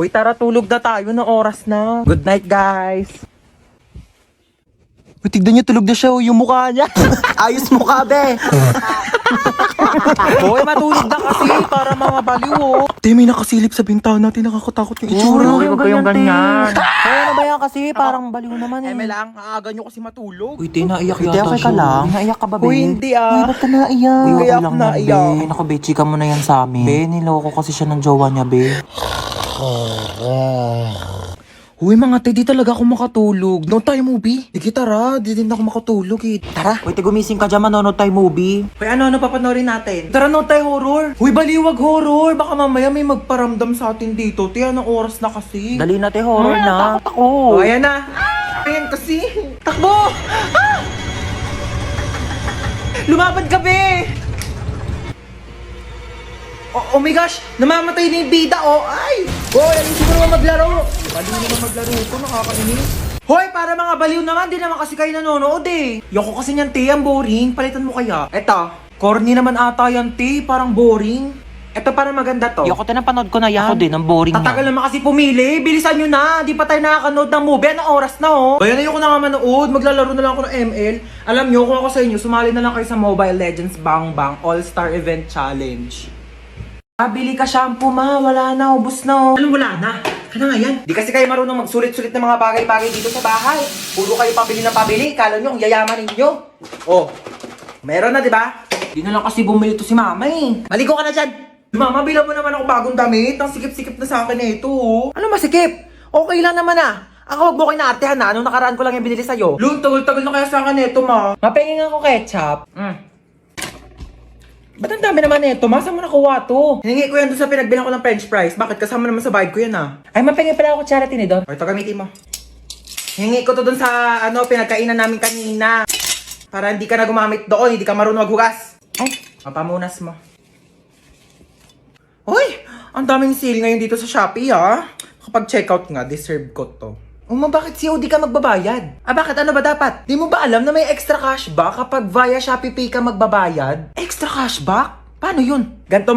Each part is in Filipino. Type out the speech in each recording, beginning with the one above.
Uy, tara, tulog na tayo na oras na. Good night, guys. Uy, tignan niyo, tulog na siya, yung mukha niya. Ayos mukha, be. Uy, matulog na kasi para mga baliw, oh. Te, may nakasilip sa bintana natin, nakakatakot yung itsura. Huwag kayong ganyan. Kaya na ba yan kasi? Parang baliw naman eh. Lang, aaga nyo kasi matulog. Uy, te, naiyak Uy, te, yata okay ka siya. lang? Naiyak ka ba, be? Uy, hindi ah. Uy, ba't ka naiyak? Uy, Okay kaya lang ako yan, naiyak. be. Naku, be, chika mo na yan sa amin. Be, niloko kasi siya ng jowa niya, be. Uy, mga te, di talaga ako makatulog. Noon tayo movie. Sige, tara. Di din ako makatulog eh. Tara. Uy, te, gumising ka dyan, manonood tayo movie. Uy, ano papanoorin natin? Tara, noon tayo horror. Uy, baliwag horror. Baka mamaya may magparamdam sa atin dito. Te, anong oras na kasi? Dali na, te, horror na. Takot ako. Oh, ayan na. Ayan kasi. Takbo! Ah! Lumapad ka, be! Oh my gosh! Namamatay na yung bida, oh! Ay! Hoy, alisin mo naman maglaro! Baliw naman maglaro ito, nakakainis. Hoy, para mga baliw naman, di naman kasi kayo nanonood eh. Yoko kasi niyan, te, ang boring. Palitan mo kaya. Eto, corny naman ata yan, te. Parang boring. Eto, parang maganda to. Yoko, te, napanood ko na yan. Ako din, ang boring Tatagal na. naman kasi pumili. Bilisan nyo na. Di pa tayo nakakanood ng movie. Anong oras na, oh? Bayan na yung ko na nga manood. Maglalaro na lang ako ng ML. Alam nyo, kung ako sa inyo, sumali na lang kayo sa Mobile Legends Bang Bang All-Star Event Challenge. Bili ka shampoo, ma. Wala na. Ubus na, oh. Anong wala na? Ano nga yan? Di kasi kayo marunong magsulit-sulit ng mga bagay-bagay dito sa bahay. Puro kayo pabili ng pabili. Kala nyo, ang yayaman ninyo. Oh, meron na, di ba? Di na lang kasi bumili to si mama, eh. Maligo ka na dyan. Mama, bilang mo naman ako bagong damit. Ang sikip-sikip na sa akin na ito, oh. Ano masikip? Okay lang naman, ah. Ako, wag mo kayo naartehan, na. Nung nakaraan ko lang yung binili sa'yo. Lun, tagal-tagal na kaya sa akin ito, ma. Mapengin ako ketchup. Ba't ang dami naman nito? Masa mo nakuha to? Hiningi ko yan doon sa pinagbilang ko ng french fries. Bakit? Kasama naman sa bayad ko yan, ah. Ay, mapengin pala ako charity ni Don. O, ito gamitin mo. Hiningi ko to doon sa, pinagkainan namin kanina. Para hindi ka na gumamit doon, hindi ka marunong maghugas. Ay, mapamunas mo. Uy, ang daming sale ngayon dito sa Shopee, ah. Kapag checkout nga, deserve ko to. Bakit COD ka magbabayad? Bakit? Ano ba dapat? Di mo ba alam na may extra cashback kapag via Shopee Pay ka magbabayad? Extra cashback? Paano yun? Ganto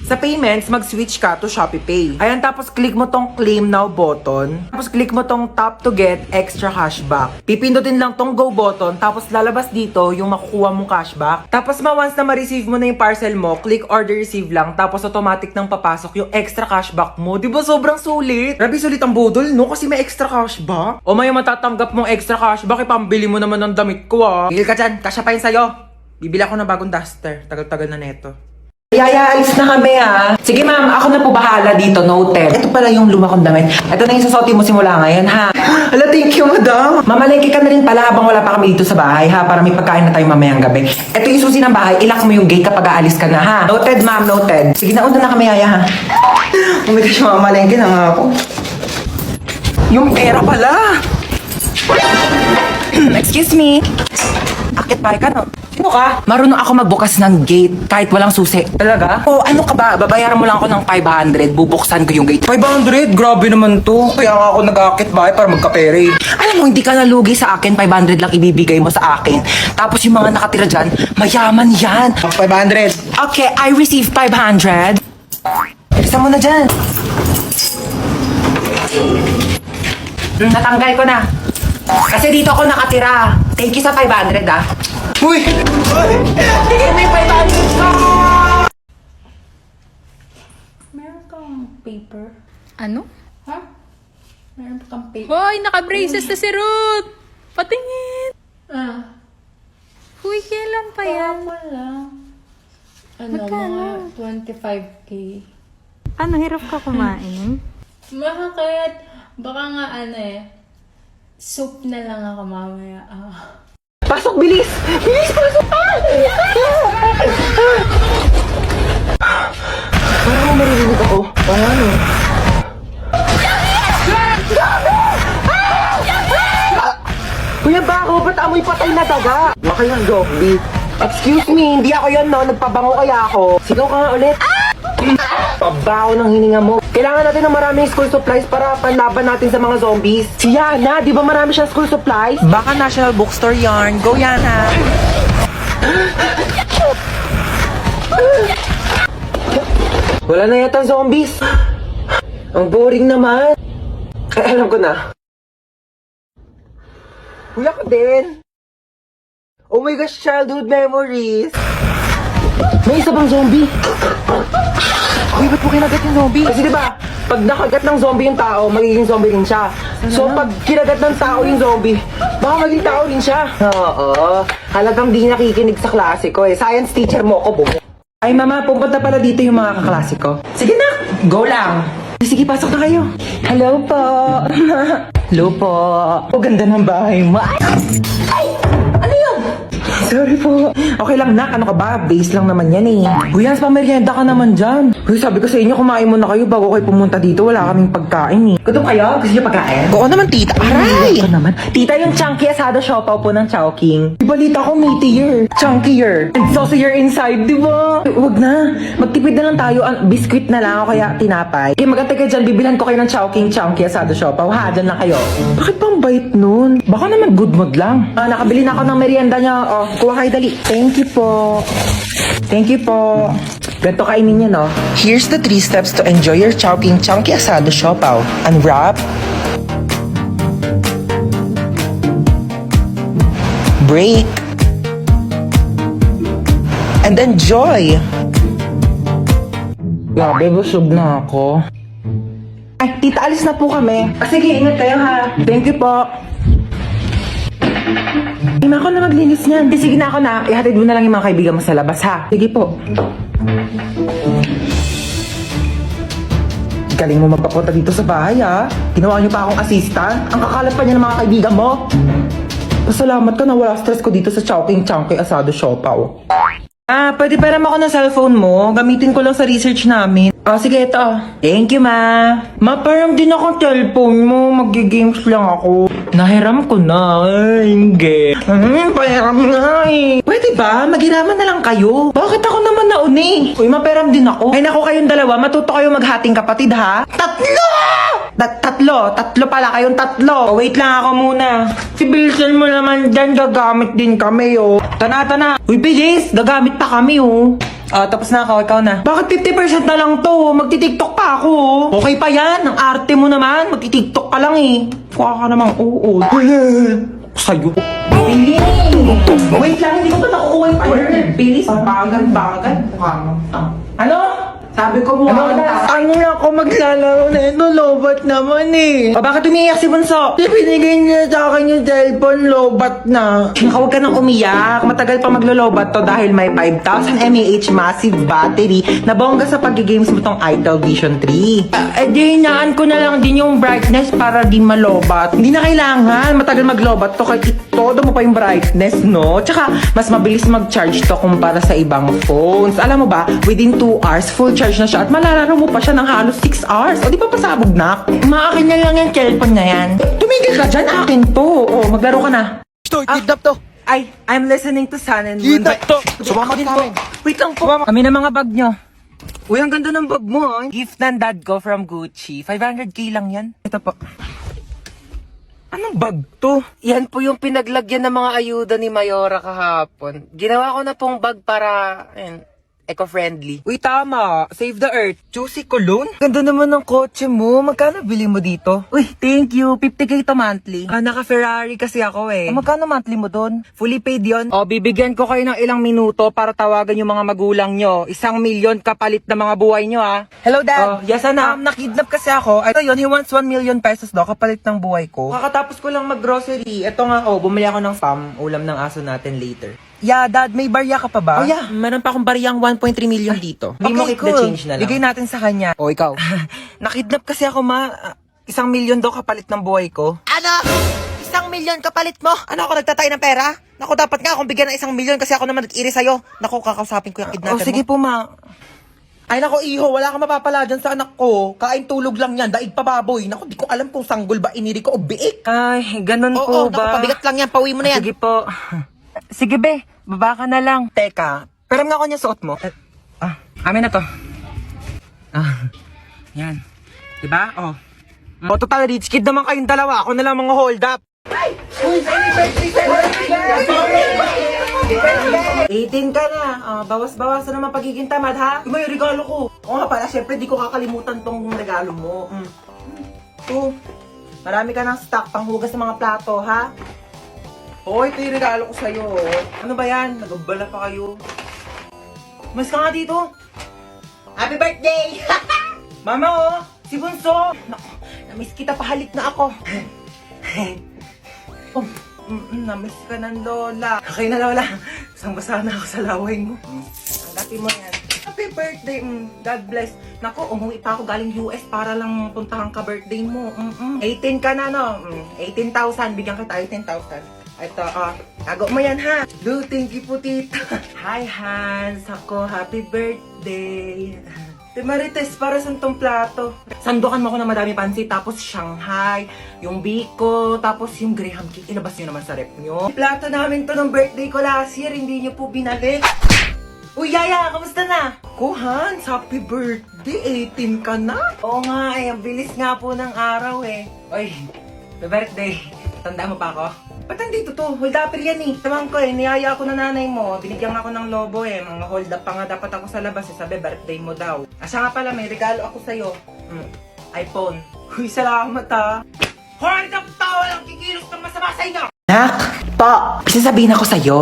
sa payments, mag-switch ka to Shopee Pay. Ayan, tapos click mo tong claim now button. Tapos click mo tong tap to get extra cashback. Pipindutin lang tong go button, tapos lalabas dito yung makukuha mong cashback. Tapos once na ma-receive mo na yung parcel mo, click order receive lang, tapos automatic nang papasok yung extra cashback mo. Di ba sobrang sulit? Grabe sulit ang budol, no? Kasi may extra cashback. O may matatanggap mong extra cashback, ipambili mo naman ng damit ko, ah. Tigil ka dyan, kasya pa yun sa'yo. Bibili ako ng bagong duster. Tagal-tagal na neto. Yaya, alis na kami, ha? Sige, ma'am. Ako na po bahala dito. Noted. Ito pala yung luma kong damit. Ito na yung susuotin mo simula ngayon, ha? Hala, thank you, madam. Mamalengke ka na rin pala habang wala pa kami dito sa bahay, ha? Para may pagkain na tayo mamayang gabi. Ito yung susi ng bahay. Ilock mo yung gate kapag aalis ka na, ha? Noted, ma'am. Noted. Sige, nauna na kami, Yaya, ha? Oh my gosh, mamalengke na nga ako. Yung pera pala. Excuse me. Akit bahay ka, no? Sino ka? Marunong ako magbukas ng gate kahit walang susi. Talaga? Oh, ano ka ba? Babayaran mo lang ako ng 500. Bubuksan ko yung gate. 500? Grabe naman to. Kaya nga ako nag-akit bahay para magkapere. Alam mo, hindi ka nalugi sa akin. 500 lang ibibigay mo sa akin. Tapos yung mga nakatira dyan, mayaman yan. 500. Okay, I receive 500. Isa mo na dyan. Natanggal ko na. Kasi dito ako nakatira. Thank you sa 500, ah. Uy! Tigil mo yung 500 ko! Meron kang paper? Ano? Ha? Meron kang paper? Hoy, naka-braces na si Ruth! Patingin! Huy, kailan pa yan? Wala. Ano, Magkano? mga 25K. Ano, hirap ka kumain? Bakit? Baka nga soup na lang ako mamaya. Pasok, bilis! Bilis, pasok! Parang maririnig ako. Ano? Kuya Bako, ba't amoy patay na daga? Baka yung zombie. Excuse me, hindi ako yun, no? Nagpabango kaya ako. Sigaw ka nga ulit. Pabaho ng hininga mo. Kailangan natin ng maraming school supplies para panlaban natin sa mga zombies. Si Yana, di ba marami siyang school supplies? Baka National Bookstore yarn. Go, Yana! Wala na yata zombies. Ang boring naman. Ay, alam ko na. Kuya ko din. Oh my gosh, childhood memories. May isa pang zombie. Uy, ba't mo kinagat yung zombie? Kasi diba, pag nakagat ng zombie yung tao, magiging zombie rin siya. So pag kinagat ng tao yung zombie, baka maging tao rin siya. Oo, halagang di nakikinig sa klase ko eh. Science teacher mo ako, bumo. Ay mama, pupunta pala dito yung mga kaklase ko. Sige na, go lang. Sige, pasok na kayo. Hello po. Hello po. O, ganda ng bahay mo. Ay! Ano yun? Sorry po. Okay lang, nak. Ano ka ba? Base lang naman yan eh. Uy, Hans, pamerienda ka naman dyan. Uy, sabi ko sa inyo, kumain muna kayo bago kayo pumunta dito. Wala kaming pagkain eh. Gutom kayo? Gusto niyo pagkain? Oo naman, tita. Aray! Ito naman. Tita, yung chunky asado siopaw po ng Chowking. Balita ko, meatier. Chunkier. And saucier inside, di ba? Huwag na. Magtipid na lang tayo. Biscuit na lang o kaya tinapay. Okay, magantay kayo dyan. Bibilhan ko kayo ng Chowking chunky asado siopaw. Ha, dyan lang kayo. Bakit pang bait nun? Baka naman good mood lang. Nakabili na ako ng merienda niya. Oh, kuha kayo dali. Thank you po. Thank you po. Ganito kainin niya, no? Here's the 3 steps to enjoy your Chowking chunky asado siopaw. Unwrap. Break. And enjoy! Grabe, busog na ako. Ay, tita, alis na po kami. Sige, ingat kayo ha. Thank you po. Ima ako na maglinis niyan. Sige na ako na. Ihatid mo na lang yung mga kaibigan mo sa labas ha. Sige po. Galing mo magpapunta dito sa bahay ha. Ginawa niyo pa akong assistant. Ang kakalat pa niya ng mga kaibigan mo. Pasalamat ka na wala stress ko dito sa Chowking chunky asado siopaw. Pwede param ako ng cellphone mo. Gamitin ko lang sa research namin. Sige, ito. Thank you, ma. Ma, parang din akong cellphone mo. Mag-games lang ako. Nahiram ko na. Ay, hindi. Pahiram na eh. Pwede ba? Maghiraman na lang kayo. Bakit ako naman nauni? Uy, maperam din ako. Ay, naku kayong dalawa. Matuto kayo maghating kapatid, ha? Tatlo! Tatlo pala kayong tatlo. Wait lang ako muna. Si Bilson mo naman dyan, gagamit din kami, oh. Tana. Uy, bilis. Gagamit pa kami, oh. Tapos na ako, ikaw na. Bakit 50% na lang to? Magti-tiktok pa ako, oh. Okay pa yan. Ang arte mo naman. Magti-tiktok ka lang, eh. Kuha ka namang oo. Sa'yo. Bilis! Wait lang, hindi ko pa nakukuha yung partner. Bilis, bagal. Ano? Sabi ko mo, ano na ako maglalaro na ito, lobat naman eh. Bakit umiiyak si Bunso? Binigay niya sa akin yung cellphone, lobat na. Huwag ka nang umiyak. Matagal pa maglo-lobat to dahil may 5,000 mAh massive battery na bongga sa pag-games mo tong Itel Vision 3. Di hinaan ko na lang din yung brightness para di malobat. Hindi na kailangan. Matagal maglobat to kahit todo mo pa yung brightness, no? Tsaka, mas mabilis mag-charge to kumpara sa ibang phones. Alam mo ba, within 2 hours, full charge na siya at malalaro mo pa siya ng halos 6 hours. O di pa pasabog na? Maakin na lang yung cellphone na yan. Tumigil ka dyan, akin to. O, maglaro ka na. Kidnap to. Ay, I'm listening to Sun and Moon. Kidnap to. Sumama din kami. Wait lang po. Kami na mga bag nyo. Uy, ang ganda ng bag mo. Gift ng dad ko from Gucci. 500k lang yan. Ito po. Anong bag to? Yan po yung pinaglagyan ng mga ayuda ni Mayora kahapon. Ginawa ko na pong bag para eco-friendly. Uy, tama. Save the Earth. Juicy Cologne? Ganda naman ng kotse mo. Magkano bili mo dito? Uy, thank you. 50k to monthly. Naka-Ferrari kasi ako eh. Magkano monthly mo doon? Fully paid yon. Bibigyan ko kayo ng ilang minuto para tawagan yung mga magulang nyo. 1 million kapalit na mga buhay nyo, ha? Hello, Dad. Yes, anak. Nakidnap kasi ako. Ito yun, he wants 1 million pesos daw kapalit ng buhay ko. Kakatapos ko lang mag-grocery. Ito nga, bumili ako ng spam. Ulam ng aso natin later. Yeah, Dad, may barya ka pa ba? Oh, yeah. Meron pa akong baryang 1.3 million dito. Hindi mo keep the change na lang. Bigay natin sa kanya. Ikaw. Nakidnap kasi ako, ma. 1 million daw kapalit ng buhay ko. Ano? 1 million kapalit mo? Ano ako nagtatay ng pera? Naku, dapat nga akong bigyan ng 1 million kasi ako naman nag-iri sa'yo. Naku, kakausapin ko yung kidnapper mo. Sige po, ma. Ay, naku, iho, wala kang mapapala dyan sa anak ko. Kain tulog lang yan, daig pa baboy. Naku, di ko alam kung sanggol ba iniri ko o biik. Ay, ganun Oo, naku, pabigat lang yan. Pauwi mo na yan. Sige po. Sige, be. Baba ka na lang. Teka, pero nga ako niya suot mo. Amin na to. Yan. Diba? Total rich kid naman kayong dalawa. Ako na lang mga hold up. Happy birthday! 18 ka na. Bawas-bawasan naman pagiging tamad, ha? Yung may regalo ko. Oo nga pala, syempre di ko kakalimutan tong regalo mo. Ito, marami ka ng stock panghugas ng mga plato, ha? Oo, ito yung regalo ko sa'yo. Ano ba yan? Nagabala pa kayo. Mas ka nga dito. Happy birthday! Mama, oh. Si Bunso. Naku, namiss kita, pahalik na ako. Oh, namiss ka ng lola. Okay na, lola. Basang-basa na ako sa laway mo. Tanggapin mo yan. Happy birthday. God bless. Naku, umuwi pa ako galing US para lang puntahan ka birthday mo. 18 ka na, no? 18,000. Bigyan kita 18,000. Ito, tago mo yan, ha? Do, thank you po, tita. Hi, Hans. Ako, happy birthday. Te Marites, para sa tong plato. Sandukan mo ko na madami pansit, tapos Shanghai, yung Biko, tapos yung Graham cake. Ilabas nyo naman sa rep nyo. Plato namin to ng birthday ko last year, hindi niyo po binalik. Uy, Yaya, kamusta na? Ko, Hans, happy birthday. 18 ka na. Oo nga, ang bilis nga po ng araw eh. Uy, happy birthday. Tanda mo pa ako? Ba't nandito to? Hold up yan eh. Saman ko eh, niyaya ako na nanay mo. Binigyan ako ng lobo eh. Mga hold up pa nga dapat ako sa labas eh. Sabi, birthday mo daw. Siya nga pala, may regalo ako sa'yo. iPhone. Uy, salamat ha. Hold up to! Walang kikilos ng masama sa inyo! Nak, po, sasabihin ako sa'yo.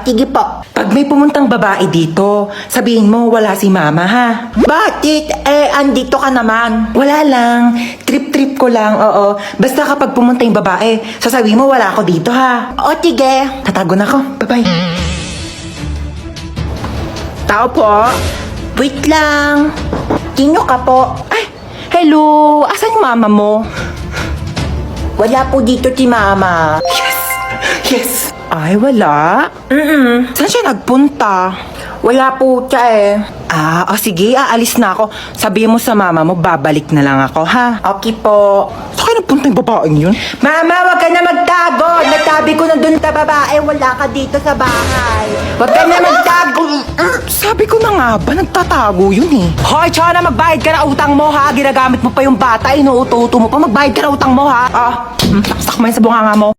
Sige po. Pag may pumuntang babae dito, sabihin mo wala si mama ha. Bakit? Andito ka naman. Wala lang. Trip-trip ko lang, oo. Basta kapag pumunta yung babae, sasabihin mo wala ako dito ha. O, sige. Tatago na ako. Bye-bye. Tao po. Wait lang. Sino ka po? Ay, hello. Asan yung mama mo? Wala po dito si mama. Yes! Ay, wala? Saan siya nagpunta? Wala po siya eh. Sige, aalis na ako. Sabihin mo sa mama mo, babalik na lang ako, ha? Okay po. Saan kayo nagpunta yung babaeng yun? Mama, wag ka na magtago! Nagsabi ko na dun sa babae, wala ka dito sa bahay. Wag ka na magtago! Sabi ko na nga ba, nagtatago yun eh. Hoy, tsaka na magbayad ka na utang mo, ha? Ginagamit mo pa yung bata, inuuto-uto mo pa. Magbayad ka na utang mo, ha? Saksak mo yan sa bunganga mo.